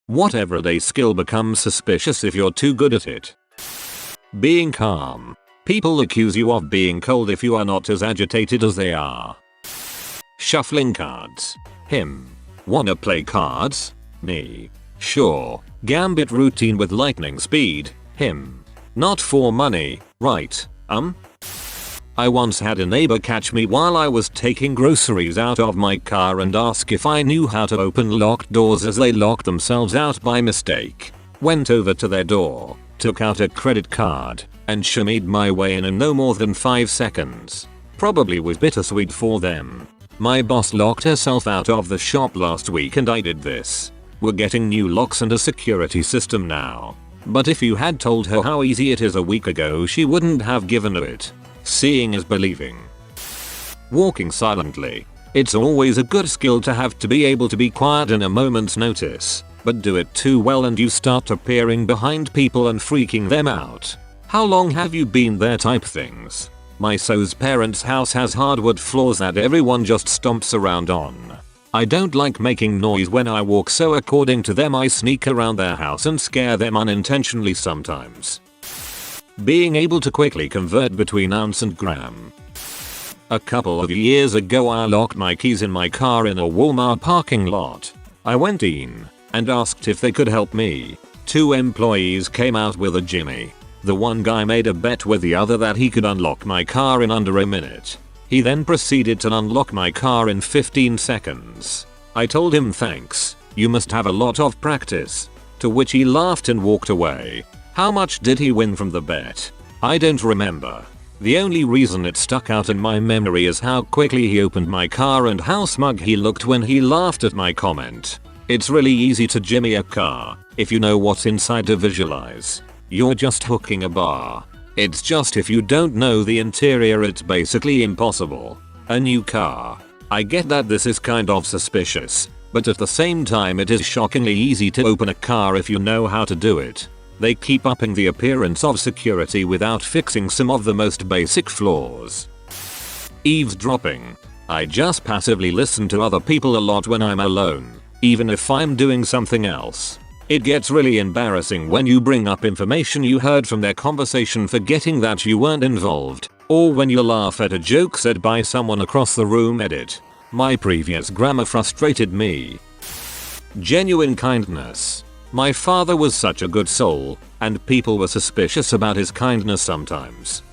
What everyday skill becomes suspicious if you're too good at it? Being calm. People accuse you of being cold if you are not as agitated as they are. Shuffling cards. Him. Wanna play cards? Me. Sure. Gambit routine with lightning speed. Him. Not for money, right? I once had a neighbor catch me while I was taking groceries out of my car and ask if I knew how to open locked doors as they locked themselves out by mistake. Went over to their door, took out a credit card, and shimmied my way in no more than 5 seconds. Probably was bittersweet for them. My boss locked herself out of the shop last week and I did this. We're getting new locks and a security system now. But if you had told her how easy it is a week ago, she wouldn't have given it. Seeing is believing. Walking silently. It's always a good skill to have, to be able to be quiet in a moment's notice, but do it too well and you start appearing behind people and freaking them out. How long have you been there type things. My so's parents' house has hardwood floors that everyone just stomps around on. I don't like making noise when I walk, so according to them I sneak around their house and scare them unintentionally sometimes. Being able to quickly convert between ounce and gram. A couple of years ago I locked my keys in my car in a Walmart parking lot. I went in and asked if they could help me. 2 employees came out with a jimmy. The one guy made a bet with the other that he could unlock my car in under a minute. He then proceeded to unlock my car in 15 seconds. I told him thanks, you must have a lot of practice. To which he laughed and walked away. How much did he win from the bet? I don't remember. The only reason it stuck out in my memory is how quickly he opened my car and how smug he looked when he laughed at my comment. It's really easy to jimmy a car if you know what's inside to visualize. You're just hooking a bar. It's just if you don't know the interior it's basically impossible. A new car. I get that this is kind of suspicious, but at the same time it is shockingly easy to open a car if you know how to do it. They keep upping the appearance of security without fixing some of the most basic flaws. Eavesdropping. I just passively listen to other people a lot when I'm alone, even if I'm doing something else. It gets really embarrassing when you bring up information you heard from their conversation forgetting that you weren't involved, or when you laugh at a joke said by someone across the room. Edit. My previous grammar frustrated me. Genuine kindness. My father was such a good soul, and people were suspicious about his kindness sometimes.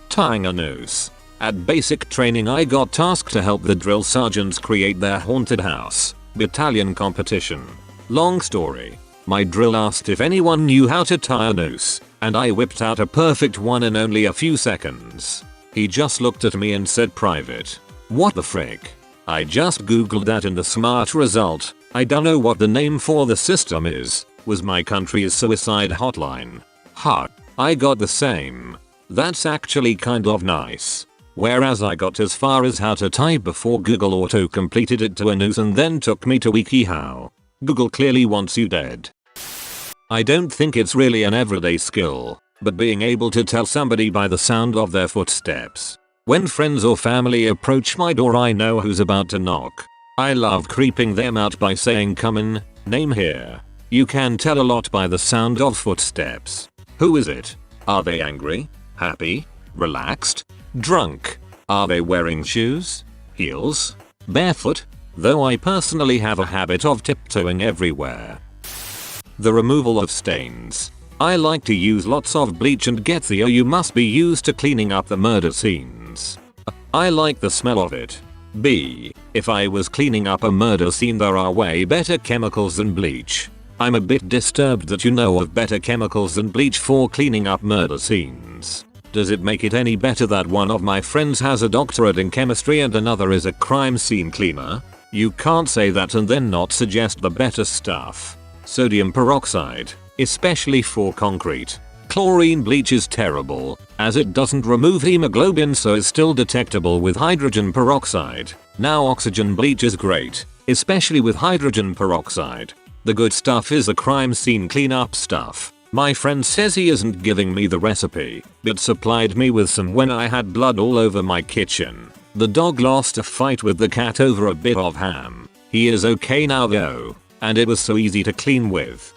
Tying a noose. At basic training I got tasked to help the drill sergeants create their haunted house battalion competition. Long story. My drill asked if anyone knew how to tie a noose, and I whipped out a perfect one in only a few seconds. He just looked at me and said private. What the frick? I just googled that in the smart result. I don't know what the name for the system is, was my country's suicide hotline. Ha. I got the same. That's actually kind of nice. Whereas I got as far as how to tie before Google auto completed it to a noose and then took me to WikiHow. Google clearly wants you dead. I don't think it's really an everyday skill, but being able to tell somebody by the sound of their footsteps. When friends or family approach my door I know who's about to knock. I love creeping them out by saying come in, name here. You can tell a lot by the sound of footsteps. Who is it? Are they angry? Happy? Relaxed? Drunk? Are they wearing shoes? Heels? Barefoot? Though I personally have a habit of tiptoeing everywhere. The removal of stains. I like to use lots of bleach and get the you must be used to cleaning up the murder scenes. I like the smell of it. B. If I was cleaning up a murder scene there are way better chemicals than bleach. I'm a bit disturbed that you know of better chemicals than bleach for cleaning up murder scenes. Does it make it any better that one of my friends has a doctorate in chemistry and another is a crime scene cleaner? You can't say that and then not suggest the better stuff. Sodium peroxide, especially for concrete. Chlorine bleach is terrible, as it doesn't remove hemoglobin so is still detectable with hydrogen peroxide. Now oxygen bleach is great, especially with hydrogen peroxide. The good stuff is the crime scene cleanup stuff. My friend says he isn't giving me the recipe, but supplied me with some when I had blood all over my kitchen. The dog lost a fight with the cat over a bit of ham. He is okay now though. and it was so easy to clean with.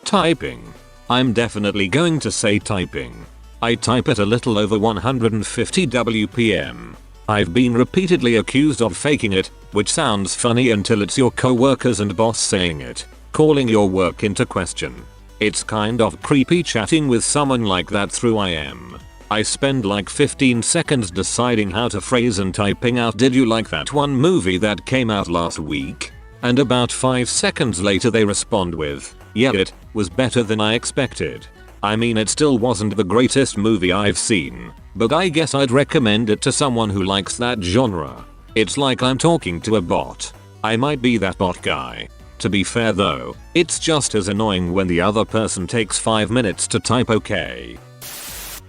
Typing. I'm definitely going to say typing. I type at a little over 150 WPM. I've been repeatedly accused of faking it, which sounds funny until it's your co-workers and boss saying it, calling your work into question. It's kind of creepy chatting with someone like that through IM. I spend like 15 seconds deciding how to phrase and typing out "Did you like that one movie that came out last week?" And about 5 seconds later they respond with, "Yeah, it was better than I expected. I mean, it still wasn't the greatest movie I've seen, but I guess I'd recommend it to someone who likes that genre." It's like I'm talking to a bot. I might be that bot guy. To be fair though, it's just as annoying when the other person takes 5 minutes to type okay.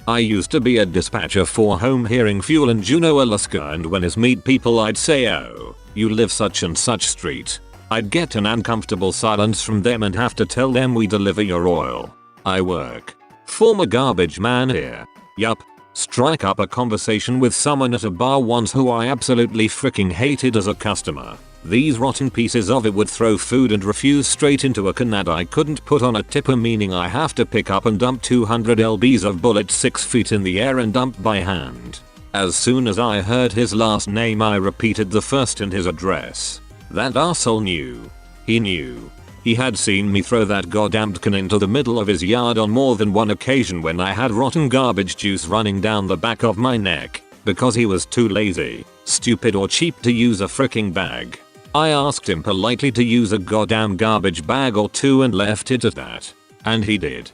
I used to be a dispatcher for Home Hearing Fuel in Juneau, Alaska, and when I meet people I'd say, "Oh, you live such and such street." I'd get an uncomfortable silence from them and have to tell them we deliver your oil. I work. Former garbage man here. Yup. Strike up a conversation with someone at a bar once who I absolutely freaking hated as a customer. These rotten pieces of it would throw food and refuse straight into a can that I couldn't put on a tipper, meaning I have to pick up and dump 200 lbs of bullets 6 feet in the air and dump by hand. As soon as I heard his last name I repeated the first and his address. That arsehole knew. He knew. He had seen me throw that goddamn can into the middle of his yard on more than one occasion when I had rotten garbage juice running down the back of my neck, because he was too lazy, stupid or cheap to use a freaking bag. I asked him politely to use a goddamn garbage bag or two and left it at that. And he did.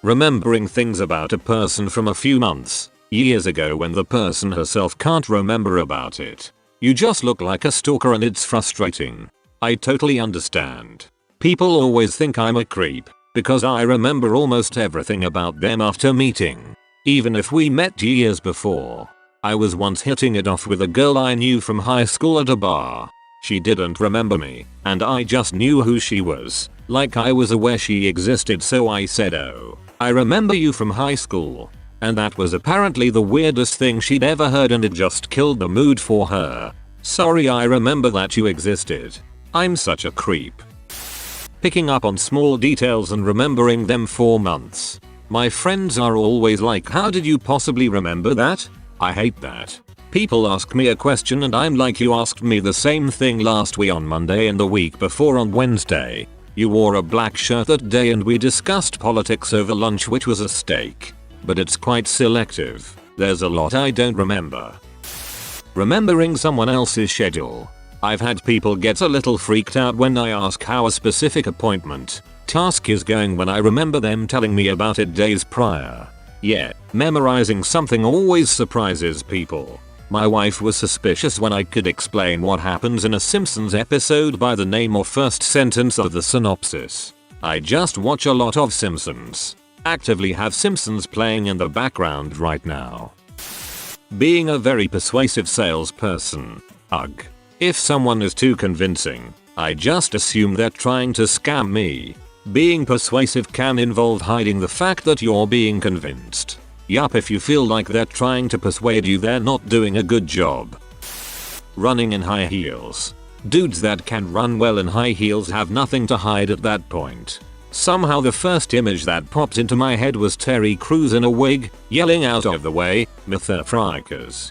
Remembering things about a person from a few months, years ago when the person herself can't remember about it. You just look like a stalker and it's frustrating. I totally understand. People always think I'm a creep because I remember almost everything about them after meeting, even if we met years before. I was once hitting it off with a girl I knew from high school at a bar. She didn't remember me, and I just knew who she was, like I was aware she existed, so I said, "Oh, I remember you from high school." And that was apparently the weirdest thing she'd ever heard, and it just killed the mood for her. "Sorry, I remember that you existed." I'm such a creep. Picking up on small details and remembering them for months. My friends are always like, "How did you possibly remember that?" I hate that. People ask me a question and I'm like, "You asked me the same thing last week on Monday and the week before on Wednesday. You wore a black shirt that day and we discussed politics over lunch, which was a steak." But it's quite selective. There's a lot I don't remember. Remembering someone else's schedule. I've had people get a little freaked out when I ask how a specific appointment, task is going when I remember them telling me about it days prior. Yeah, memorizing something always surprises people. My wife was suspicious when I could explain what happens in a Simpsons episode by the name or first sentence of the synopsis. I just watch a lot of Simpsons. Actively have Simpsons playing in the background right now. Being a very persuasive salesperson. Ugh. If someone is too convincing, I just assume they're trying to scam me. Being persuasive can involve hiding the fact that you're being convinced. Yup, if you feel like they're trying to persuade you, they're not doing a good job. Running in high heels. Dudes that can run well in high heels have nothing to hide at that point. Somehow the first image that popped into my head was Terry Crews in a wig, yelling "Out of the way, motherfuckers."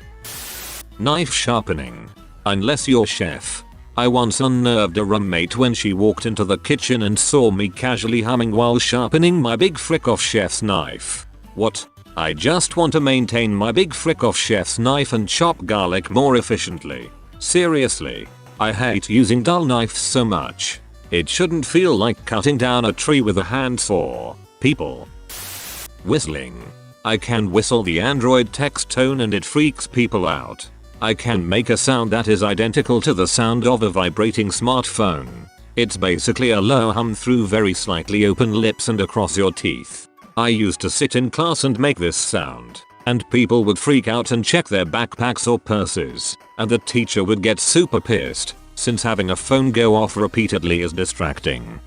Knife sharpening. Unless you're chef. I once unnerved a roommate when she walked into the kitchen and saw me casually humming while sharpening my big frick off chef's knife. What? I just want to maintain my big frick off chef's knife and chop garlic more efficiently. Seriously. I hate using dull knives so much. It shouldn't feel like cutting down a tree with a handsaw. People. Whistling. I can whistle the Android text tone and it freaks people out. I can make a sound that is identical to the sound of a vibrating smartphone. It's basically a low hum through very slightly open lips and across your teeth. I used to sit in class and make this sound, and people would freak out and check their backpacks or purses, and the teacher would get super pissed, since having a phone go off repeatedly is distracting.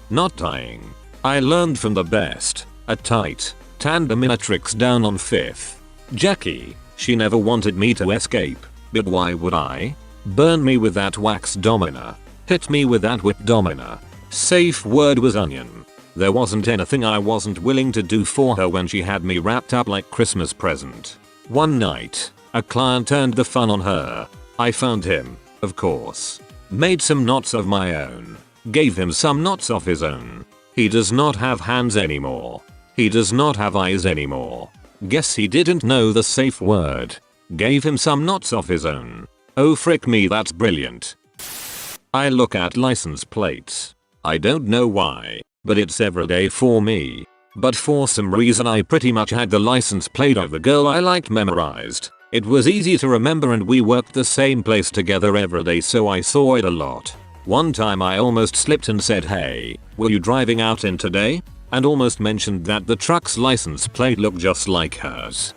Not tying. I learned from the best. A tight tandominatrix down on 5th. Jackie. She never wanted me to escape, but why would I? Burn me with that wax domina. Hit me with that whip domina. Safe word was onion. There wasn't anything I wasn't willing to do for her when she had me wrapped up like Christmas present. One night, a client turned the fun on her. I found him, of course. Made some knots of my own. Gave him some knots of his own. He does not have hands anymore. He does not have eyes anymore. Guess he didn't know the safe word. Gave him some knots of his own. Oh frick me, that's brilliant. I look at license plates. I don't know why, but it's everyday for me. But for some reason I pretty much had the license plate of the girl I liked memorized. It was easy to remember and we worked the same place together every day, so I saw it a lot. One time I almost slipped and said, "Hey, were you driving out in today?" and almost mentioned that the truck's license plate looked just like hers.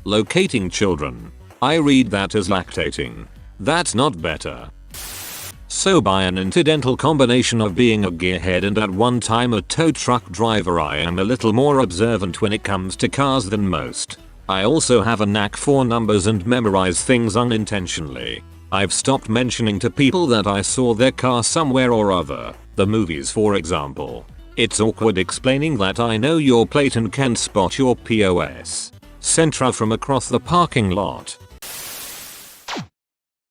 Locating children. I read that as lactating. That's not better. So by an incidental combination of being a gearhead and at one time a tow truck driver, I am a little more observant when it comes to cars than most. I also have a knack for numbers and memorize things unintentionally. I've stopped mentioning to people that I saw their car somewhere or other, the movies for example. It's awkward explaining that I know your plate and can spot your POS. Centra from across the parking lot.